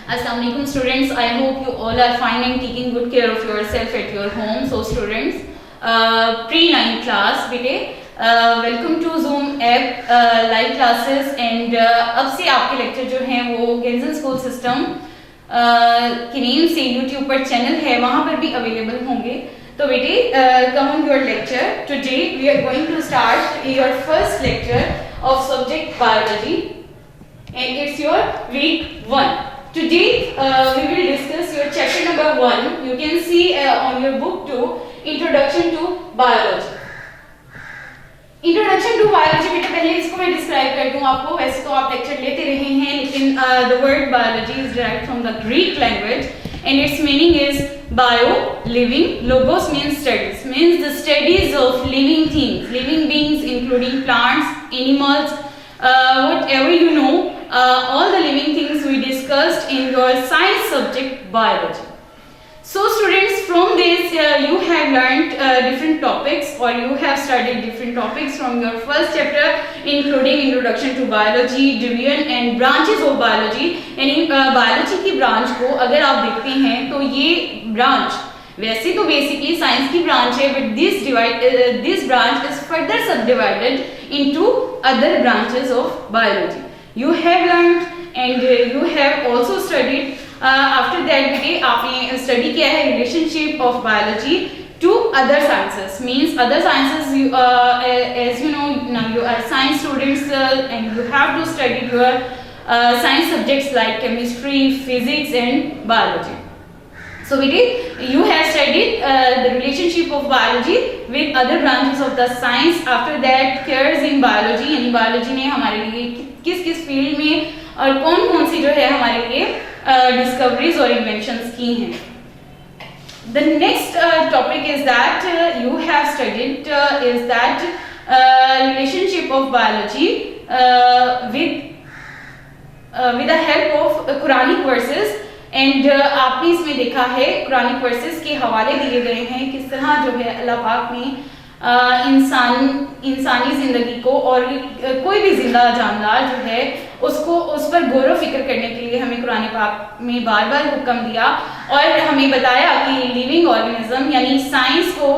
Assalamu alaikum students. I hope you all are fine and taking good care of yourself at your home. So students, pre-9 class बेटे, welcome to Zoom app live classes and अब से आपके lecture जो हैं वो गेंजन school system के name से YouTube पर चैनल है वहाँ पर भी अवेलेबल होंगे. तो बेटे, come on your lecture. Today we are going to start your first lecture of subject biology and it's your week 1. Today we will discuss your chapter number 1. You can see on your book 2, Introduction to Biology. Introduction to Biology बेटे पहले इसको मैं describe कर दूं आपको. वैसे तो आप लेक्चर लेते रहे हैं लेकिन the word biology is derived from the Greek language and its meaning is bio, living. Logos means studies, means the studies of living things, living beings including plants, animals, whatever you know, all the living things we discussed in your science subject biology. So students, from this you have learnt different topics or you have studied different topics from your first chapter including introduction to biology, division and branches of biology. यानी biology की branch को अगर आप देखते हैं तो ये branch वैसे तो बेसिकली साइंस की ब्रांच है but this branch is further subdivided into other branches of biology. You have learned and you have also studied. After that बेटे आपने स्टडी किया है relationship of biology to other sciences. Means other sciences as you know now you are science students and you have to study your science subjects like chemistry, physics and biology. So you have studied the relationship of biology with other branches of the science. After that, careers in biology. यानी biology ने हमारे लिए किस field में और कौन सी जो है हमारे लिए discoveries और inventions की हैं. The next topic is that you have studied is that relationship of biology with the help of Quranic verses. And आपने इसमें देखा है कुरानिक वर्सेस के हवाले दिए गए हैं किस तरह जो है अल्लाह पाक ने इंसानी ज़िंदगी को और कोई भी जिंदा जानदार जो है उसको उस पर गौर व फिक्र करने के लिए हमें कुरान पाक में बार बार हुक्म दिया और हमें बताया कि लिविंग ऑर्गेनिज्म यानी साइंस को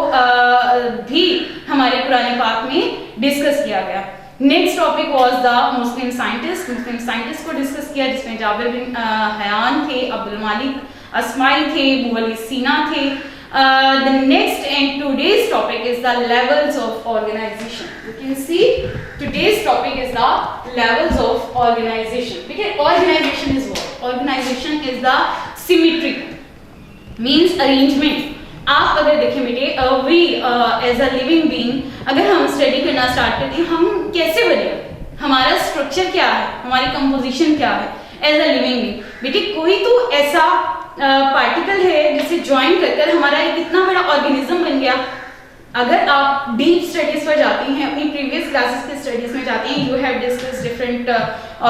भी हमारे कुरान पाक में डिस्कस किया गया. Next topic was the Muslim scientist को डिस्कस किया जिसमें जाबिर बिन हयान थे, अब्दुल मालिक अस्माई थे, मुअल्ली सीना थे. The next and today's topic is the levels of organization. You can see today's topic is the levels of organization. देखिए organization is what? Organization is the symmetry means arrangement. आप अगर देखें बेटे we as a living being अगर हम study करना start करते हैं हम कैसे बने, हमारा स्ट्रक्चर क्या है, हमारी कंपोजिशन क्या है एज अ लिविंग बीइंग. बेटे कोई तो ऐसा पार्टिकल है जिसे ज्वाइन कर हमारा एक इतना बड़ा ऑर्गेनिज्म बन गया. अगर आप डीप स्टडीज पर जाती हैं अपनी प्रीवियस क्लासेस के स्टडीज में जाती हैं you have discuss different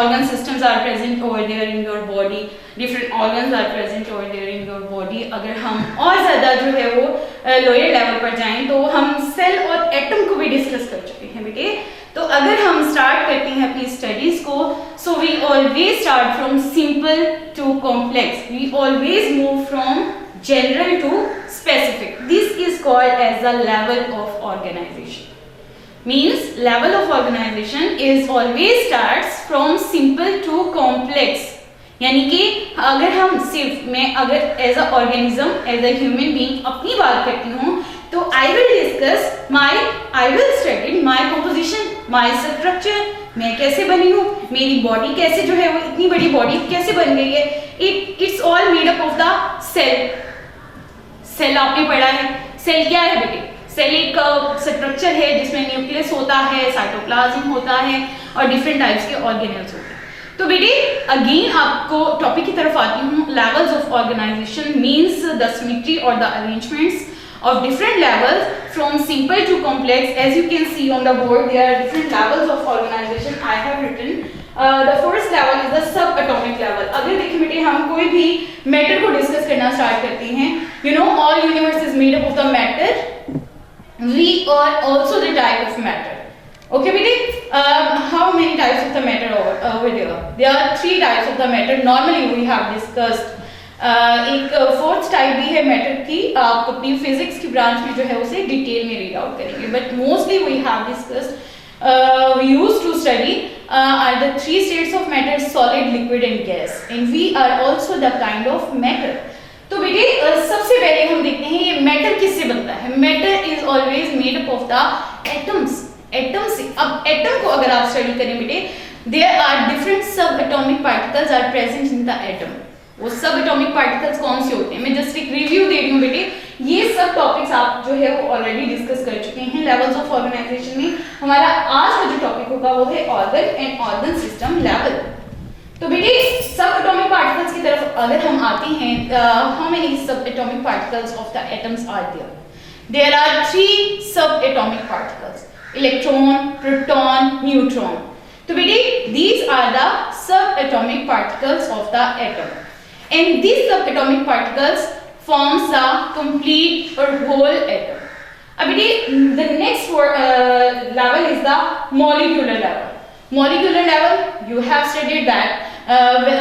organ systems are present over there in your body, different organs are present over there in your body. अगर हम और ज़्यादा जो है वो लोअर लेवल पर जाएं तो हम सेल और एटम को भी डिस्कस कर चुके हैं बेटे. तो अगर हम स्टार्ट करते हैं अपनी स्टडीज को so we always start from simple to complex. We always move from general to specific. This is called as the level of organization. Means level of organization is always starts from simple to complex. यानी कि अगर हम सिर्फ मैं अगर as a organism as a human being अपनी बात करती हूँ तो I will study my composition, my structure, मैं कैसे बनी हूँ, मेरी बॉडी कैसे जो है वो इतनी बड़ी बॉडी कैसे बन गई है. It's all made up of the cell. Cell आपने पढ़ा है. सेल क्या है बेटे? सेल एक स्ट्रक्चर है जिसमें न्यूक्लियस होता है, साइटोप्लाज्म होता है और डिफरेंट टाइप्स के ऑर्गेनेल्स होते हैं. तो बेटे अगेन आपको टॉपिक की तरफ आती हूँ. Levels of organization means the symmetry और the arrangements of different levels from simple to complex. As you can see on the board there are different levels of organization. I have written the first level is the subatomic level. अगर देखिए बेटे हम कोई भी matter को discuss करना start करते हैं you know all universe is made up of the matter. We are also the type of matter. Okay, बेटे, how many types of the matter over there? There are 3 types of the matter. Normally we have discussed. एक fourth type भी है matter की, आप अपनी physics की branch में जो है उसे डिटेल में रीड आउट करेंगे, but mostly we have discussed we used to study are the 3 states of matter: solid, liquid and gas, and we are also the kind of matter. तो बेटे सबसे पहले हम देखते हैं ये मैटर किससे बनता है. Matter is always made up of the atoms. Atom से, अब एटम को अगर आप स्टडी करें बेटे, there are different sub atomic particles are present in the atom. वो सब एटॉमिक पार्टिकल्स कौन से होते हैं, मैं जस्ट एक रिव्यू दे रही हूँ बेटे. ये सब टॉपिक्स आप जो है वो ऑलरेडी डिस्कस कर चुके हैं लेवल्स ऑफ ऑर्गेनाइजेशन में. हमारा आज का जो टॉपिक होगा वो है organ and organ system level. तो बेटे सब एटॉमिक पार्टिकल्स की तरफ अगर हम आते हैं, how many sub atomic particles of the atoms are there? There are 3 sub atomic particles: electron, proton, neutron. तो बेटे these are the subatomic particles of the atom, and these subatomic particles forms the complete or whole atom. अब बेटे the next level is the molecular level. Molecular level, you have studied that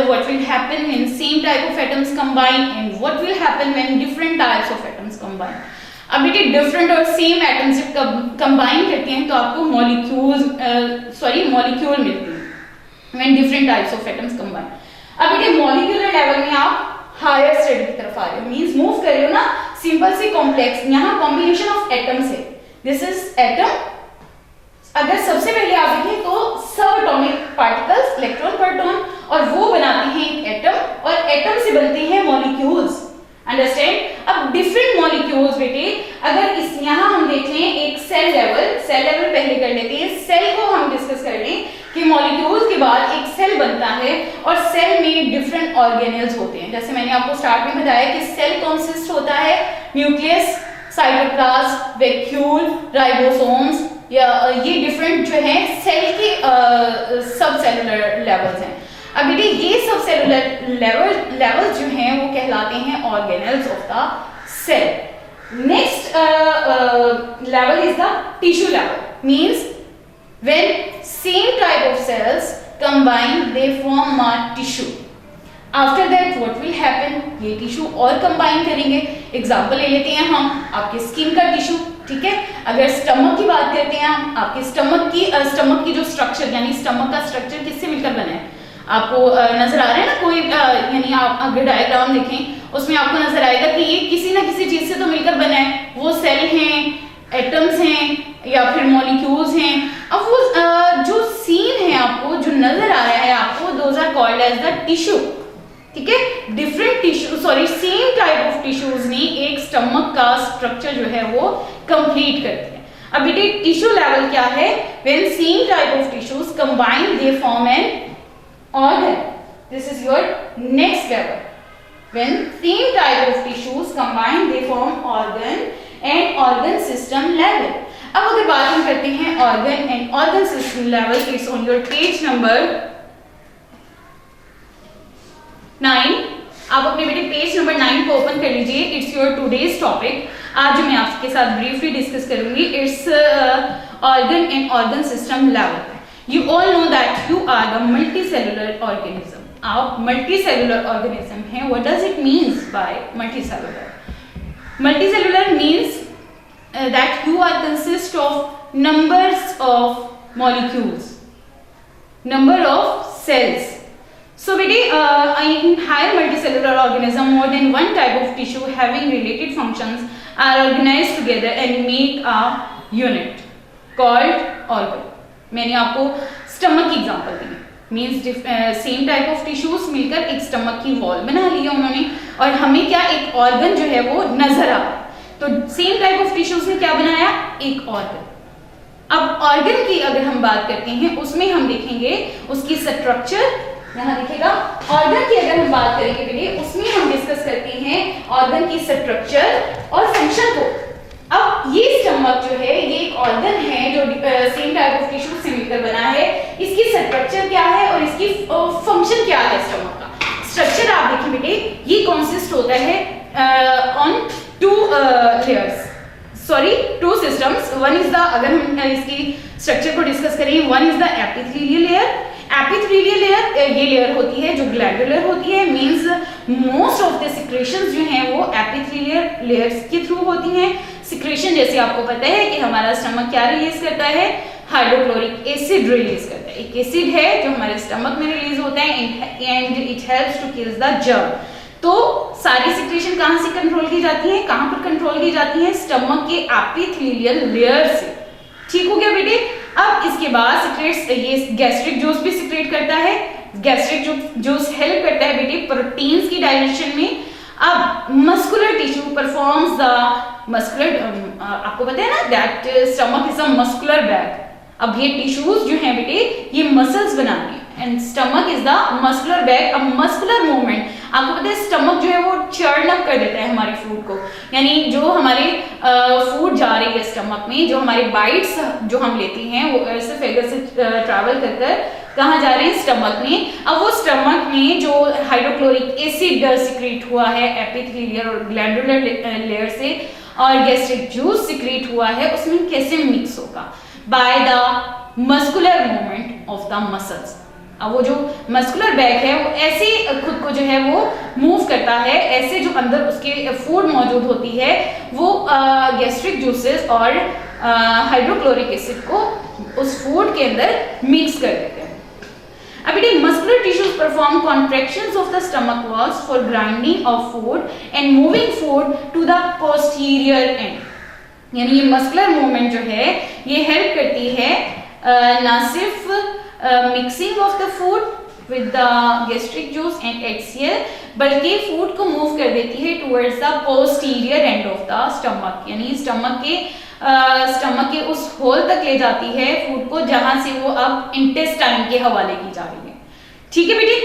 what will happen when same type of atoms combine and what will happen when different types of atoms combine. अब बेटे different और same atoms जब combine करते हैं तो आपको molecule मिलते हैं when different types of atoms combine. अब बेटे मॉलिक्यूलर लेवल में आप हायर स्टडी की तरफ आ रहे हो, मींस मूव कर रहे हो ना सिंपल से कॉम्प्लेक्स. यहाँ कॉम्बिनेशन ऑफ एटम्स है, दिस इज एटम. अगर सबसे पहले आप देखें तो सब एटॉमिक पार्टिकल्स इलेक्ट्रॉन, प्रोटॉन, और वो बनाते हैं एक एटम, और एटम से बनते हैं मॉलिक्यूल्स. अंडरस्टैंड? अब डिफरेंट मॉलिक्यूल्स बेटे, अगर इस यहाँ हम देख लें एक सेल लेवल पहले कर लेते हैं. सेल को हम डिस्कस कर लें कि मॉलिक्यूल्स के बाद एक सेल बनता है और सेल में डिफरेंट ऑर्गेनेल्स होते हैं. जैसे मैंने आपको स्टार्ट में बताया कि सेल कंसिस्ट होता है न्यूक्लियस, साइटोप्लाज्म, वैक्यूल, राइबोसोम्स. ये डिफरेंट जो है सेल के सब सेलुलर लेवल्स हैं. अब बेटे ये सब सेलुलर लेवल्स जो हैं वो कहलाते हैं organelles of the cell. Next level is the tissue level, means when same type of cells combine they form a tissue. After that what will happen, ये टिश्यू और कंबाइन करेंगे. एग्जांपल ले लेते हैं हम आपके स्किन का टिश्यू, ठीक है. अगर स्टमक की बात करते हैं हम, आपके स्टमक की जो स्ट्रक्चर यानी स्टमक का स्ट्रक्चर किससे मिलकर बना है? आपको नजर आ रहा है ना कोई, यानी आप अगर डायग्राम देखें उसमें आपको नजर आएगा कि ये किसी ना किसी चीज से तो मिलकर बना है. वो सेल हैं, एटम्स हैं या फिर मॉलिक्यूल्स हैं. अब वो जो सीन है आपको जो नजर आ रहा है आपको, those are called as the tissue. ठीक है, different tissue same type of tissues ने एक स्टमक का स्ट्रक्चर जो है वो कंप्लीट करते हैं. अब बेटे टिश्यू लेवल क्या है? When same type of tissues combine they form an organ. This is your next level. When same type of tissues combine, they form organ and organ system level. अब अगर बात हम करते हैं organ and organ system level, it's on your page number 9. आप अपने बेटे page number 9 को ओपन कर लीजिए. It's your today's topic. आज मैं आपके साथ ब्रीफली डिस्कस करूंगी. It's organ and organ system level. You all know that you are the multicellular organism. आप multicellular organism हैं. What does it means by multicellular? Multicellular means that you are consist of numbers of molecules, number of cells. So बेटे in higher multicellular organism, more than one type of tissue having related functions are organized together and make a unit called organ. मैंने आपको stomach की example the, means same type of tissues मिलकर एक stomach की wall बना लिया उन्होंने, और हमें क्या एक ऑर्गन जो है वो नजर आ रहा है. तो सेम टाइप ऑफ टिश्यूज ने क्या बनाया? एक ऑर्गन. अब ऑर्गन की अगर हम बात करते हैं उसमें हम देखेंगे उसकी स्ट्रक्चर. यहाँ देखिएगा ऑर्गन की अगर हम बात करेंगे बेटे उसमें हम डिस्कस करते हैं ऑर्गन की स्ट्रक्चर और फंक्शन को. अब ये स्टमक जो है ये एक ऑर्गन है जो सेम टाइप ऑफ टिश्यू से मिलकर बना है. इसकी स्ट्रक्चर क्या है और इसकी फंक्शन क्या है? स्टमक का स्ट्रक्चर आप देखिए बेटे, ये कंसिस्ट होता है on 2 layers. Sorry, two systems. One is the, अगर हम इसकी स्ट्रक्चर को डिस्कस करें, one is the epithelial layer. Epithelial layer ये लेयर होती है जो ग्लैंडुलर होती है, means most of the secretions जो हैं वो एपिथेलियल लेयर्स के थ्रू होती हैं। सिक्रेशन जैसे आपको पता है कि हमारा स्टमक क्या रिलीज करता है, हाइड्रोक्लोरिक एसिड रिलीज करता है। एक एसिड है जो हमारे स्टमक में रिलीज होता है and it helps to kill the germ. तो सारी सिक्रेशन कहां से कंट्रोल की जाती है, कहां पर कंट्रोल की जाती है, स्टमक के एपिथेलियल लेयर से। ठीक हो गया बेटे। अब इसके बाद सिक्रेट्स, ये गैस्ट्रिक जूस भी सिक्रेट करता है। गैस्ट्रिक जूस हेल्प करता है बेटे प्रोटीन्स की डाइजेशन में। अब muscular tissue performs the muscular, आपको पता है ना that stomach is a muscular bag. अब ये टिश्यूज जो हैं बेटे ये मसल्स बनाते हैं and stomach is the muscular bag. अब मस्कुलर मूवमेंट, आपको पता है स्टमक जो है वो चर्न अप कर देता है हमारे फूड को, यानी जो हमारे फूड जा रही है स्टमक में, जो हमारे बाइट्स जो हम लेते हैं वो एसोफेगस से ट्रैवल कर कर कहाँ जा रहे हैं, स्टमक में। अब वो स्टमक में जो हाइड्रोक्लोरिक एसिड सिक्रेट हुआ है एपिथेलियल और ग्लैंडुलर लेयर से और गैस्ट्रिक जूस सिक्रेट हुआ है, उसमें कैसे मिक्स होगा, by the muscular movement of the muscles. अब वो जो मस्कुलर बैग है वो ऐसे खुद को जो है वो मूव करता है, ऐसे जो अंदर उसके फूड मौजूद होती है वो गैस्ट्रिक जूसेस और हाइड्रोक्लोरिक एसिड को उस फूड के अंदर मिक्स कर देते हैं। अब बेटे muscular tissues perform contractions of the stomach walls for grinding of food and moving food to the posterior end, यानी ये मस्कुलर मूवमेंट जो है ये हेल्प करती है ना सिर्फ mixing of the food with the gastric juice and HCl, बल्कि फूड को मूव कर देती है towards the posterior end of the stomach, यानी स्टमक के उस होल तक ले जाती है फूड को जहां से वो अब इंटेस्टाइन के हवाले की जा रही है। ठीक है बेटे।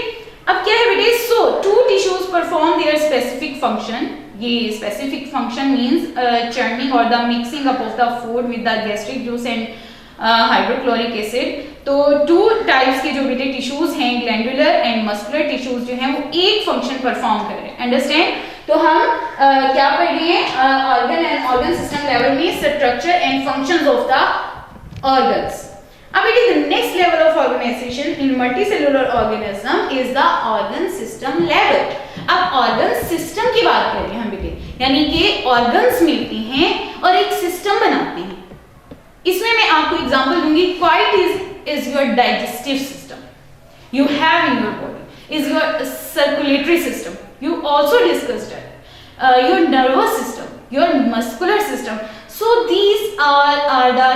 अब क्या है बेटे, so two tissues perform their specific function. ये स्पेसिफिक फंक्शन मींस चर्निंग और the mixing up of the food with the gastric juice and hydrochloric acid. तो टू टाइप्स के जो बेटे टिश्यूज हैं, ग्लैंडुलर एंड मस्कुलर टिश्यूज जो हैं वो एक फंक्शन परफॉर्म कर रहे हैं। अंडरस्टैंड। तो हम क्या पढ़ रहे हैं, organ and organ system level में structure and functions of the organs. अब it is the next level of organization in multicellular organism is the organ system level. अब ऑर्गन सिस्टम की बात कर रहे हैं हम बेटे, यानी कि ऑर्गन्स मिलते हैं और एक सिस्टम बनाते हैं। इसमें मैं आपको एग्जांपल दूंगी। Quite is your digestive system you have in your body, is your circulatory system, you also discussed it, your nervous system, your muscular system. So these are the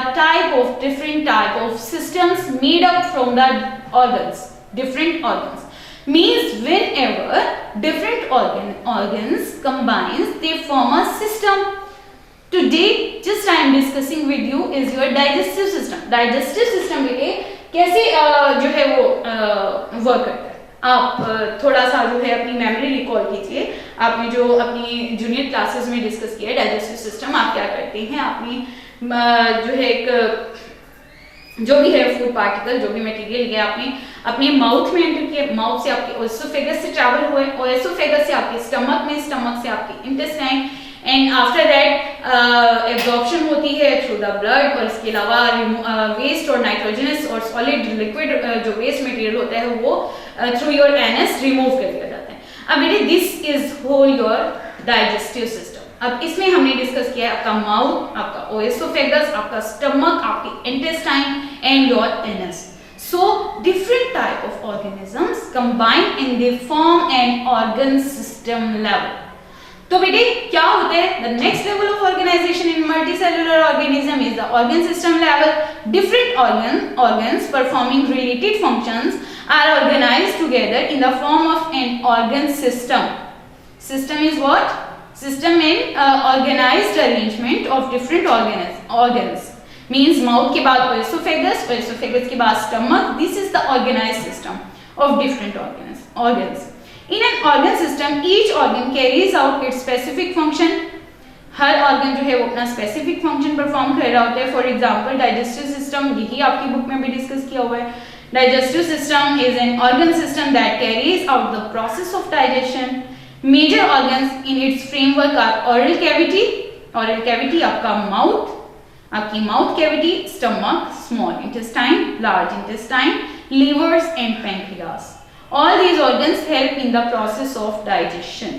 different type of systems made up from the organs. Different organs means whenever different organs combines they form a system. Today just I am discussing with you is your digestive system. Digestive system बेटे कैसे जो है वो work करता है। आप थोड़ा सा जो है अपनी मेमोरी रिकॉल कीजिए। आपने जो अपनी जूनियर क्लासेस में डिस्कस किया डाइजेस्टिव सिस्टम, आप क्या करते हैं, आपने जो है एक जो भी है फूड पार्टिकल, जो भी मटेरियल है आपने अपने माउथ में एंटर किया, माउथ से आपके ओएसोफेगस से ट्रैवल हुए, ओएसोफेगस से आपके स्टमक में, स्टमक से आपके intestine and after that absorption होती है थ्रू द ब्लड। और इसके अलावा वेस्ट और नाइट्रोजनस और सॉलिड लिक्विड जो वेस्ट मटेरियल होता है वो थ्रू योर एनस रिमूव कर दिया जाता है। अब बेटे this is whole your digestive system. अब इसमें हमने डिस्कस किया है आपका माउथ, आपका ओएसोफेगस, आपका स्टमक, आपके intestine and your anus. So different type of organisms combine and they form an organ system level. तो बेटे क्या होता है, the next level of organization in multicellular organism is the organ system level. Different organs performing related functions are organized together in the form of an organ system. System is what? System mean organized arrangement of different organs. Means mouth के बाद oesophagus, oesophagus के बाद stomach. This is the organized system of different organs. In an organ system, each organ carries out its specific function. Her organ जो है वो अपना specific function perform कर रहा होता है. For example, digestive system, यही आपकी book में भी discuss किया हुआ है. Digestive system is an organ system that carries out the process of digestion. Major organs in its framework are oral cavity. Oral cavity आपका माउथ, आपकी mouth cavity, stomach, small intestine, large intestine, livers and pancreas. All these organs help in the process of digestion.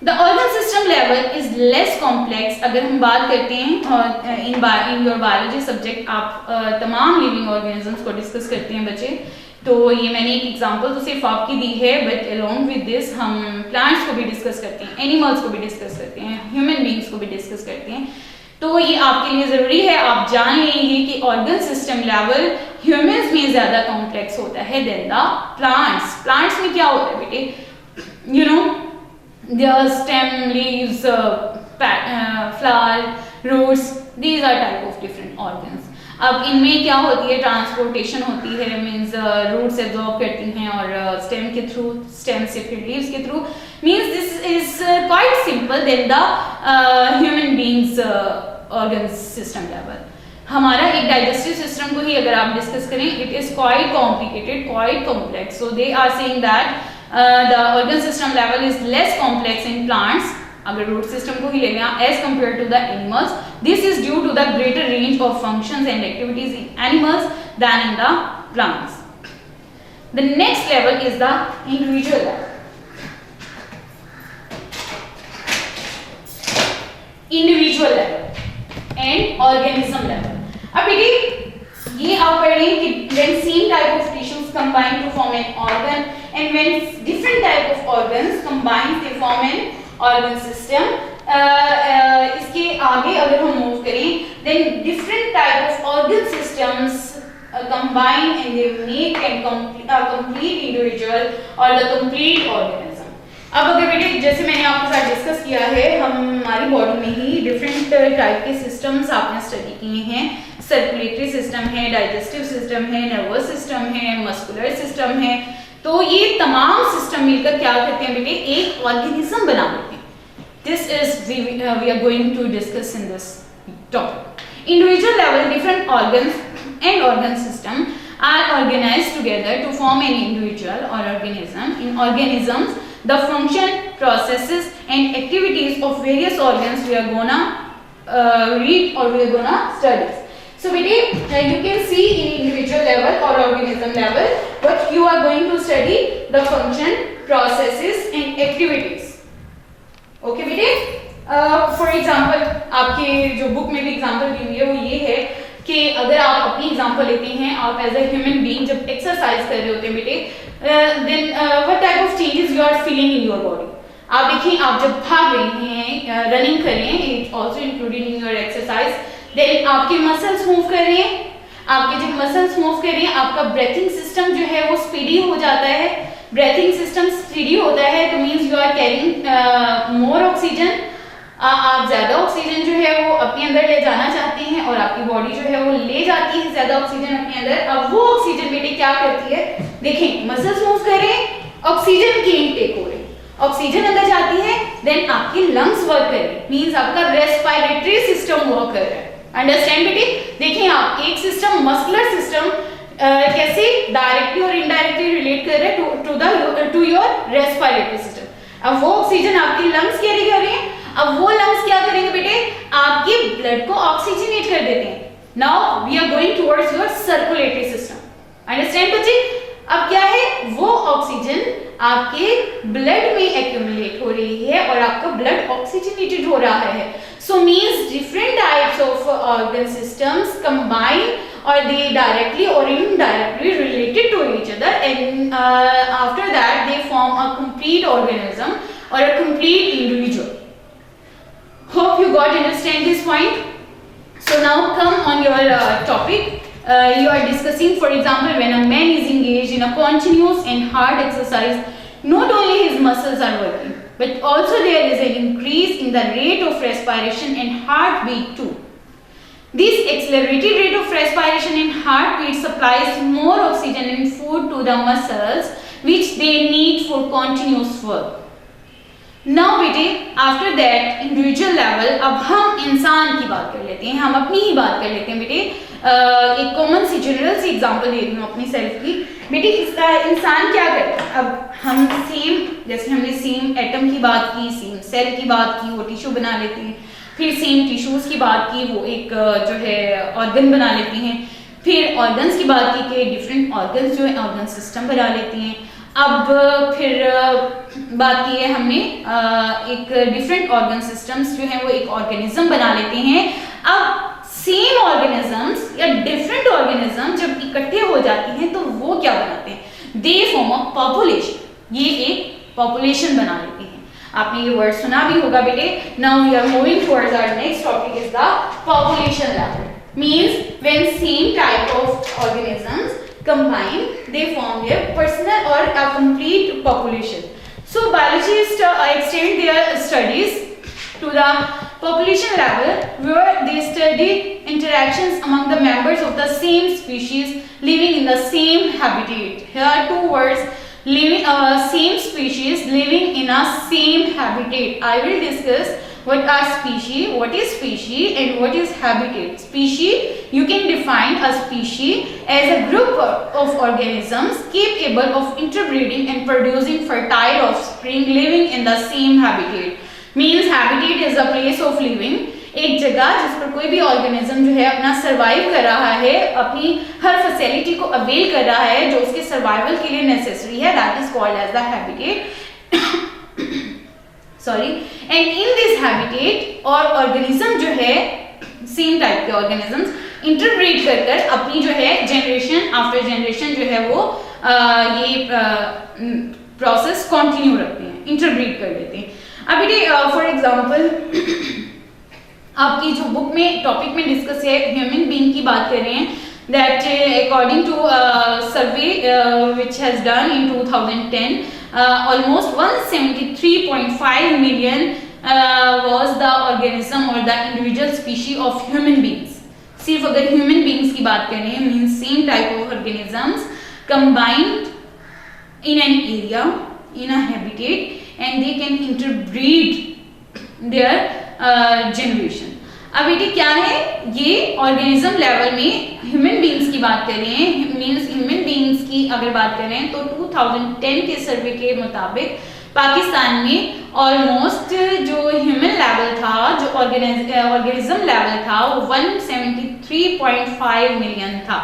The organ system level is less complex. अगर हम बात करते हैं और in your biology subject आप तमाम living organisms को discuss करते हैं बच्चे, तो ये मैंने एक एग्जांपल तो सिर्फ आपकी दी है, बट along with this हम प्लांट्स को भी डिस्कस करते हैं, एनिमल्स को भी डिस्कस करते हैं, ह्यूमन बींग्स को भी डिस्कस करते हैं. तो ये आपके लिए जरूरी है आप जान लेंगे कि ऑर्गन सिस्टम लेवल ह्यूमंस में ज्यादा कॉम्प्लेक्स होता है देन द प्लांट्स. प्लांट्स में क्या होता है बेटे, you know their stem, leaves, flower, roots, these are type of different organs. अब इनमें क्या होती है, ट्रांसपोर्टेशन होती है, मीन्स रूट्स एब्जॉर्ब करती हैं और स्टेम के थ्रू, स्टेम से फिर लीव्स के through. Means this is quite simple then the human beings organ system level. हमारा एक डाइजेस्टिव सिस्टम को ही अगर आप डिस्कस करें, it is quite complicated, quite complex. So they are saying that the organ system level is less complex in plants, अगर root system को ही लेंगे as compare to the animals. This is due to the greater range of functions and activities in animals then in the plants. The next level is the individual level. Individual level and organism level. अब बेटी ये आप पढ़ रहे हैं कि when same type of tissues combine to form an organ and when different type of organs combine they form an organ system. इसके आगे अगर हम मूव करें then different type of organ systems combine and they make a complete individual or the complete organism. अब अगर बेटे जैसे मैंने आपके साथ डिस्कस किया है, हमारी बॉडी में ही डिफरेंट टाइप के सिस्टम्स आपने स्टडी किए हैं. सर्कुलेटरी सिस्टम है, डाइजेस्टिव सिस्टम है, नर्वस सिस्टम है, मस्कुलर सिस्टम है. तो ये तमाम सिस्टम मिलकर क्या करते हैं बेटे, एक ऑर्गेनिज्म बना देते हैं. This is we are going to discuss in this topic. Individual level different organs and organ system are organized together to form an individual or organism. In organisms, the function, processes and activities of various organs we are gonna read or we are gonna study. So you can see in individual level or organism level but you are going to study the function, processes and activities. Okay बेटे, for example आपके जो book में भी example दी हुई है वो ये है कि अगर आप अपनी एग्जांपल लेते हैं, आप एज ए ह्यूमन बीइंग जब एक्सरसाइज कर रहे होते हैं बेटे, then what type of changes you are feeling in your body. आप देखिए आप जब भाग रहे हैं, रनिंग कर रहे हैं, it also included in your exercise, then आपके मसल्स मूव कर रहे हैं. आपके जब मसल्स मूव कर रहे हैं आपका ब्रीथिंग सिस्टम जो है वो स्पीडी हो जाता है. ब्रीथिंग सिस्टम स्पीडी होता है तो means you are carrying more oxygen. आप ज्यादा ऑक्सीजन जो है वो अपने अंदर ले जाना चाहते हैं और आपकी बॉडी जो है वो ले जाती है ज्यादा ऑक्सीजन अपने अंदर. अब वो ऑक्सीजन बेटे क्या करती है, देखें मसल्स मूव कर रहे हैं, ऑक्सीजन की इनटेक हो रही है, ऑक्सीजन अंदर जाती है, देन आपकी लंग्स वर्क कर रही है, मींस आपका रेस्पिरेटरी सिस्टम वर्क कर रहा है. अंडरस्टैंड बेटे, देखें आप एक सिस्टम मस्कुलर सिस्टम कैसे डायरेक्टली और इनडायरेक्टली रिलेट कर रहे हैं टू योर रेस्पिरेटरी सिस्टम. अब वो ऑक्सीजन आपकी लंग्स कैरी कर रहे हैं, अब वो लंग्स क्या करेंगे बेटे, आपके ब्लड को ऑक्सीजनेट कर देते हैं. Now we are going towards your circulatory system. Understand बच्चे, अब क्या है, वो ऑक्सीजन आपके ब्लड में एक्यूमुलेट हो रही है और आपका ब्लड ऑक्सीजनेटेड हो रहा है. सो means different types of organ systems combine or they directly or indirectly related to each other and after that they form a complete organism or a complete individual. Hope you got understand this point. So now come on your topic. You are discussing, for example, when a man is engaged in a continuous and hard exercise, not only his muscles are working but also there is an increase in the rate of respiration and heartbeat too. This accelerated rate of respiration and heartbeat supplies more oxygen and food to the muscles which they need for continuous work. Now बेटे, after that individual level, अब हम इंसान की बात कर लेते हैं, हम अपनी ही बात कर लेते हैं बेटे. एक कॉमन सी जनरल सी एग्जांपल दे रही हूँ अपनी सेल्फ की बेटी इसका इंसान क्या करता है, अब हम सेम, जैसे हमने सेम एटम की बात की, सेम सेल की बात की, वो टिश्यू बना लेती हैं, फिर सेम टिश्यूज की बात की, वो एक जो है ऑर्गन बना लेती हैं, फिर ऑर्गन्स की बात की कि डिफरेंट ऑर्गन्स जो है ऑर्गन सिस्टम बना लेती हैं। अब फिर बात की है हमने एक डिफरेंट ऑर्गन सिस्टम्स जो है वो एक ऑर्गेनिज्म बना लेते हैं। अब सेम ऑर्गेनिजम्स या डिफरेंट ऑर्गेनिज्म जब इकट्ठे हो जाती हैं तो वो क्या बनाते हैं, दे फॉर्म अ पॉपुलेशन, ये एक पॉपुलेशन बना लेते हैं। आपने ये वर्ड सुना भी होगा बेटे। Now we are moving towards our next topic is the population level, means when same type of organisms combine, they form their personal or a complete population. So biologists extend their studies to the population level, where they study interactions among the members of the same species living in the same habitat. Here are two words, living same species living in a same habitat. I will discuss what are species, what is species and what is habitat. Species, you can define a species as a group of organisms capable of interbreeding and producing fertile offspring living in the same habitat. Means habitat is a place of living, एक जगह जिस पर कोई भी organism जो है अपना survive कर रहा है, अपनी हर फैसिलिटी को अवेल कर रहा है जो उसके सर्वाइवल के लिए नेसेसरी है, that is called as the habitat. Sorry, and in this habitat और ऑर्गेनिज्म जो है सेम टाइप के ऑर्गेनिजम्स इंटरब्रीड कर कर अपनी जो है जनरेशन आफ्टर जनरेशन जो है वो ये प्रोसेस कंटिन्यू रखते हैं, इंटरब्रीड कर लेते हैं। अब बेटे फॉर एग्जांपल आपकी जो बुक में टॉपिक में डिस्कस है ह्यूमन बीइंग की बात कर रहे हैं, that according to survey which has done in 2010 almost 173.5 million was the organism or the individual species of human beings. सिर्फ अगर human beings की बात करें, means same type of organisms combined in an area, in a habitat, and they can interbreed their generation. अब बेटे क्या है, ये ऑर्गेनिज्म लेवल में ह्यूमन बीइंग्स की बात कर रहे हैं, मींस ह्यूमन बीइंग्स की अगर बात करें तो 2010 के सर्वे के मुताबिक पाकिस्तान में ऑलमोस्ट जो ह्यूमन लेवल था, जो ऑर्गेनिज्म लेवल था वो 173.5 मिलियन था।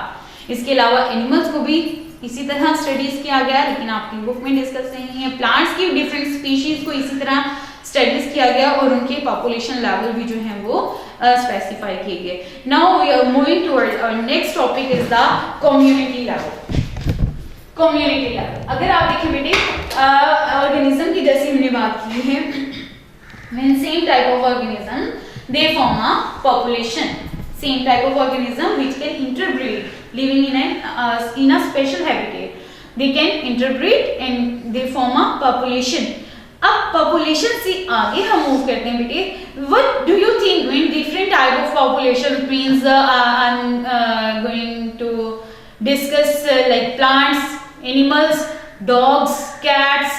इसके अलावा एनिमल्स को भी इसी तरह स्टडीज किया गया, लेकिन आपकी बुक में डिस्कस नहीं है। प्लांट्स की डिफरेंट स्पीशीज को इसी तरह स्टडीज किया गया और उनके पॉपुलेशन लेवल भी जो है वो स्पेसिफाई किए गए। Now we are moving towards our next topic is the community level. Community level अगर आप देखें बेटे, ऑर्गेनिज्म की जैसे हमने बात की है, mean same type of organism they form a population, same type of organism which can interbreed living in a special habitat, they can interbreed and they form a population. अब पॉपुलेशन से आगे हम मूव करते हैं बेटे, what do you think when different type of population means I am going to discuss like plants, animals, dogs, cats,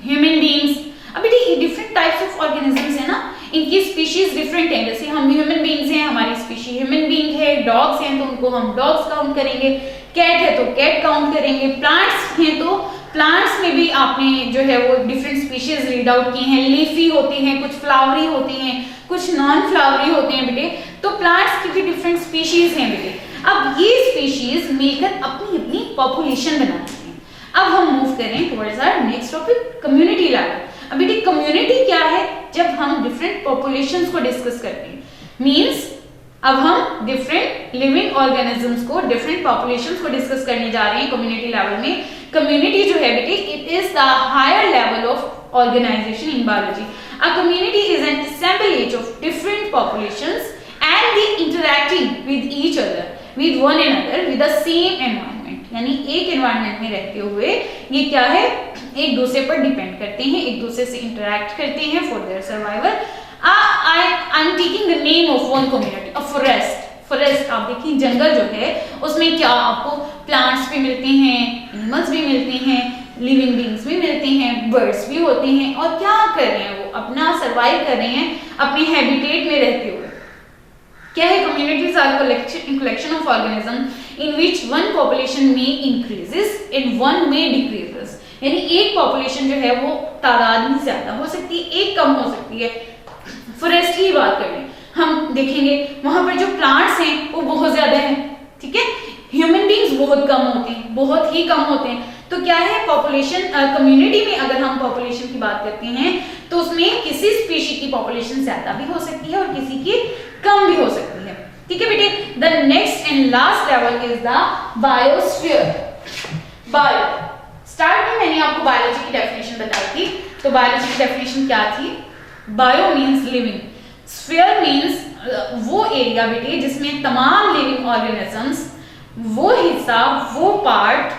human beings. अब बेटे ये डिफरेंट टाइप्स ऑफ ऑर्गेनिजम्स है ना, इनकी स्पीशीज डिफरेंट हैं। जैसे हम ह्यूमन बीइंग्स हैं, हमारी स्पीशी ह्यूमन बीइंग है, डॉग्स हैं तो उनको हम डॉग्स काउंट करेंगे, कैट है तो कैट काउंट करेंगे, प्लांट्स हैं तो प्लांट्स में भी आपने जो है वो डिफरेंट स्पीशीज रीड आउट की हैं, लीफी होती हैं, कुछ फ्लावरी होती हैं, कुछ नॉन फ्लावरी होते हैं बेटे, तो प्लांट्स की भी डिफरेंट स्पीशीज हैं बेटे। अब ये स्पीशीज मिलकर अपनी अपनी पॉपुलेशन बनाती हैं। अब हम मूव करें towards our next topic, community level. अब बेटे कम्युनिटी क्या है, जब हम डिफरेंट पॉपुलेशंस को डिस्कस करते हैं, मींस अब हम डिफरेंट लिविंग ऑर्गेनिजम्स को, डिफरेंट पॉपुलेशंस को डिस्कस करने जा रहे हैं कम्युनिटी लेवल में। कम्युनिटी जो है बेटे, it is the higher level of organization in biology. A community is an assemblage of different populations and they interacting with each other, with one another, with the same environment। यानी एक environment में रहते हुए ये क्या है, एक दूसरे पर डिपेंड करते हैं, एक दूसरे से इंटरैक्ट करते हैं for their survival. I am taking the name of one community, a forest. Forest आप देखिए जंगल जो है उसमें क्या आपको प्लांट्स भी मिलते हैं, एनिमल्स भी मिलते हैं, लिविंग बीइंग्स भी मिलते हैं, बर्ड्स भी होते हैं, और क्या कर रहे हैं वो अपना सर्वाइव कर रहे हैं अपने हैबिटेट में रहते हुए। क्या है? Communities are collection of organisms in which one population may increases and one may decreases. यानी एक पॉपुलेशन जो है वो तादाद में ज्यादा हो सकती है, एक कम हो सकती है। फॉरेस्ट की बात करें हम देखेंगे वहां पर जो प्लांट्स हैं वो बहुत ज्यादा हैं, ठीक है। ह्यूमन बींग्स बहुत कम होते हैं, बहुत ही कम होते हैं। तो क्या है? पॉपुलेशन कम्युनिटी में अगर हम पॉपुलेशन की बात करते हैं तो उसमें किसी स्पीशी की पॉपुलेशन ज्यादा भी हो सकती है और किसी की कम भी हो सकती है, ठीक है बेटे। The next and last level is the biosphere. Bio start में मैंने आपको बायोलॉजी की डेफिनेशन बताई थी, तो बायोलॉजी की डेफिनेशन क्या थी? Bio means living, sphere means वो एरिया बेटे जिसमें तमाम लिविंग ऑर्गेनिजम्स, वो हिस्सा, वो पार्ट,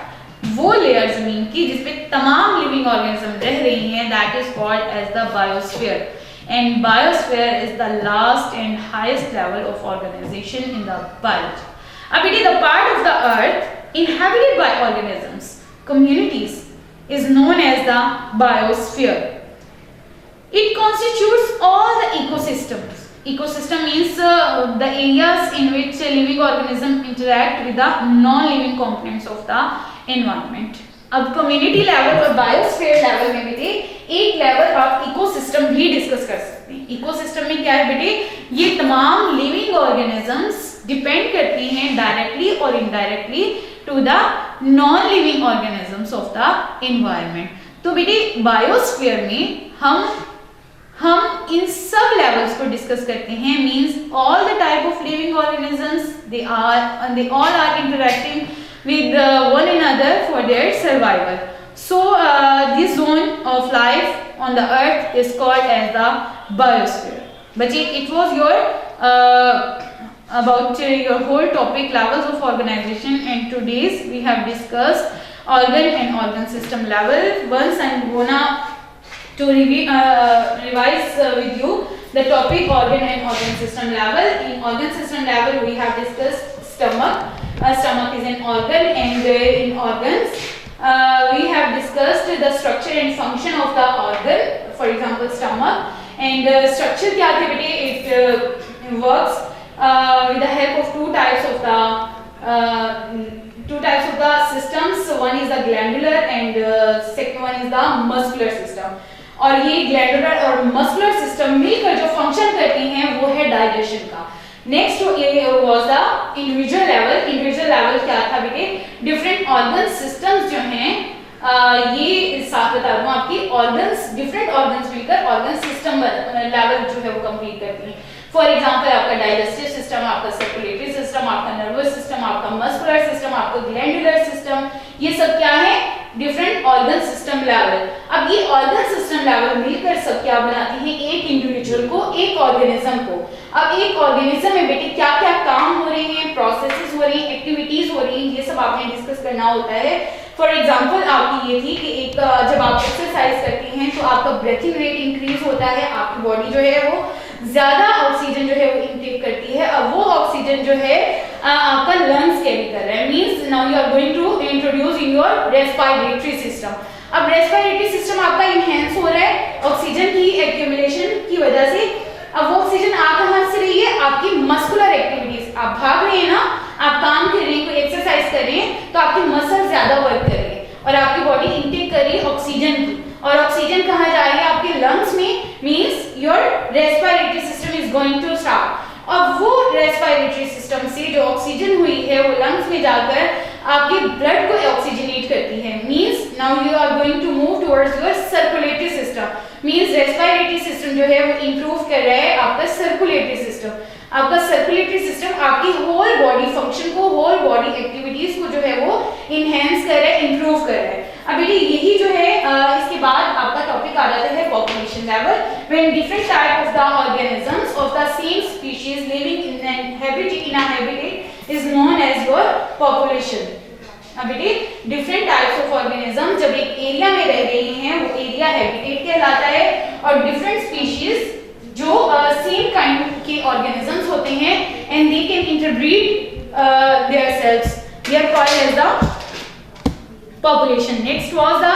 वो लेयर जमीन की जिसमें तमाम लिविंग ऑर्गेनिज्म रह रही हैं, that is called as the biosphere. And biosphere is the last and highest level of organization in the world. अब it is the part of the earth inhabited by organisms communities is known as the biosphere. It constitutes all the ecosystems. Ecosystem means the areas in which living organisms interact with the non-living components of the environment. अब community level और biosphere level में बेटे एक level आप ecosystem भी discuss कर सकते हैं। इकोसिस्टम में क्या है बेटे? ये तमाम लिविंग ऑर्गेनिजम्स डिपेंड करती हैं डायरेक्टली और indirectly to the non living organisms of the environment. तो बेटे बायोस्फीयर में हम इन सब लेवल्स को डिस्कस करते हैं। Means all the type of living organisms they all are interacting with one another for their survival. So this zone of life on the earth is called as the biosphere. But it was your about your whole topic levels of organization, and today's we have discussed organ and organ system level. Once I'm gonna to revise with you the topic organ and organ system level. In organ system level we have discussed stomach. Stomach is an organ, and in organs we have discussed the structure and function of the organ, for example stomach. And structure क्या थे बेटे? It works with the help of two types of the systems. One is the glandular and second one is the muscular system. और ये glandular और muscular system मिलकर जो function करती हैं वो है digestion का। Next was the individual level. Individual level क्या था बेटे? डिफरेंट ऑर्गन सिस्टम्स जो हैं ये साथ बता दूं आपकी, ऑर्गन्स डिफरेंट ऑर्गन्स मिलकर ऑर्गन सिस्टम लेवल जो है वो कंप्लीट करती हैं। फॉर एग्जांपल आपका डाइजेस्टिव सिस्टम, आपका सर्कुलेटरी सिस्टम, आपका नर्वस सिस्टम, आपका मस्कुलर सिस्टम, आपका ग्लैंडुलर सिस्टम, ये सब क्या है? Different organ system level. अब ये ऑर्गन सिस्टम लेवल मिलकर सब क्या बनाती हैं? एक इंडिविजुअल को, एक ऑर्गेनिज्म को। अब एक ऑर्गेनिज्म में बेटे क्या क्या काम हो रहे हैं, प्रोसेसेस हो रही हैं, एक्टिविटीज हो रही हैं, ये सब आपने डिस्कस करना होता है। फॉर एग्जांपल आपकी ये थी कि एक जब आप एक्सरसाइज करती हैं तो आपका ब्रीथिंग रेट इंक्रीज होता है, आपकी बॉडी जो है वो ज्यादा ऑक्सीजन जो है वो इनटेक करती है। अब वो ऑक्सीजन जो है आपका लंग्स कैरी कर रहा है। Means now you are going to introduce in your respiratory system. अब रेस्पिरेटरी सिस्टम आपका इनहेंस हो रहा है ऑक्सीजन की एक्यूमुलेशन की वजह से। अब वो ऑक्सीजन आ कहां से रही है? आपकी मस्कुलर एक्टिविटीज, आप भाग रहे हैं ना, आप काम कर रहे हैं, कोई एक्सरसाइज कर रहे हैं, तो आपकी मसल ज्यादा वर्क कर रही है और आपकी बॉडी इनटेक कर रही है ऑक्सीजन की। और ऑक्सीजन कहाँ जा रही है? आपके लंग्स में। Means your respiratory system is going to start. अब वो रेस्पिरेटरी सिस्टम से जो ऑक्सीजन हुई है वो लंग्स में जाकर आपके ब्लड को ऑक्सीजनेट करती है। Means now you are going to move towards your circulatory system. Means respiratory system जो है वो इंप्रूव कर रहा है आपका सर्कुलेटरी सिस्टम। आपका सर्कुलेटरी सिस्टम आपकी होल बॉडी फंक्शन को, होल बॉडी एक्टिविटीज को जो है वो इनहेंस कर रहा है, इंप्रूव कर रहा है। अब बेटे यही जो है इसके बाद आपका टॉपिक आ जाता है population level. When different type of the organisms of the same species living in a habitat is known as your population. अब बेटे डिफरेंट टाइप्स ऑफ ऑर्गेनिज्म जब एक एरिया में रह रही हैं वो एरिया हैबिटेट कहलाता है। और डिफरेंट स्पीशीज जो सेम काइंड के ऑर्गेनिजम्स होते हैं and they can interbreed themselves, they are called as the population. Next was the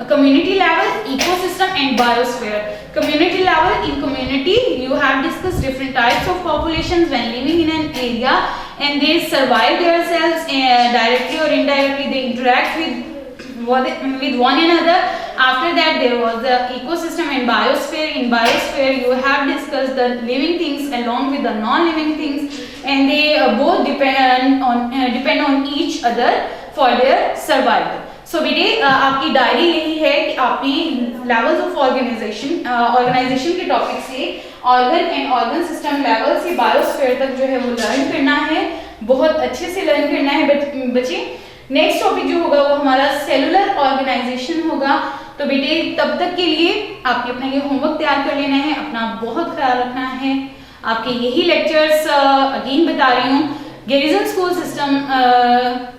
community level, ecosystem and biosphere. Community level, in community you have discussed different types of populations when living in an area, and they survive themselves directly or indirectly, they interact with one another. After that there was the ecosystem and biosphere. In biosphere you have discussed the living things along with the non-living things, and they both depend on each other for their survival. So बेटे आपकी diary यही है कि आपने levels of organisation के topic से organ and organ system level से biosphere तक जो है वो लर्न करना है, बहुत अच्छे से लर्न करना है बच्चे। नेक्स्ट टॉपिक जो होगा वो हमारा सेलुलर ऑर्गेनाइजेशन होगा। तो बेटे तब तक के लिए आपने अपना ये होमवर्क तैयार कर लेना है, अपना बहुत ख्याल रखना है। आपके यही लेक्चर्स अगेन बता रही हूँ गैरिजन स्कूल सिस्टम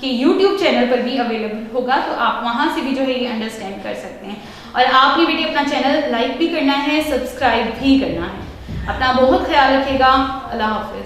के यूट्यूब चैनल पर भी अवेलेबल होगा, तो आप वहाँ से भी जो है ये अंडरस्टैंड कर सकते हैं। और आपने बेटे अपना चैनल लाइक भी करना है, सब्सक्राइब भी करना है। अपना बहुत ख्याल रखिएगा। अल्लाह हाफिज।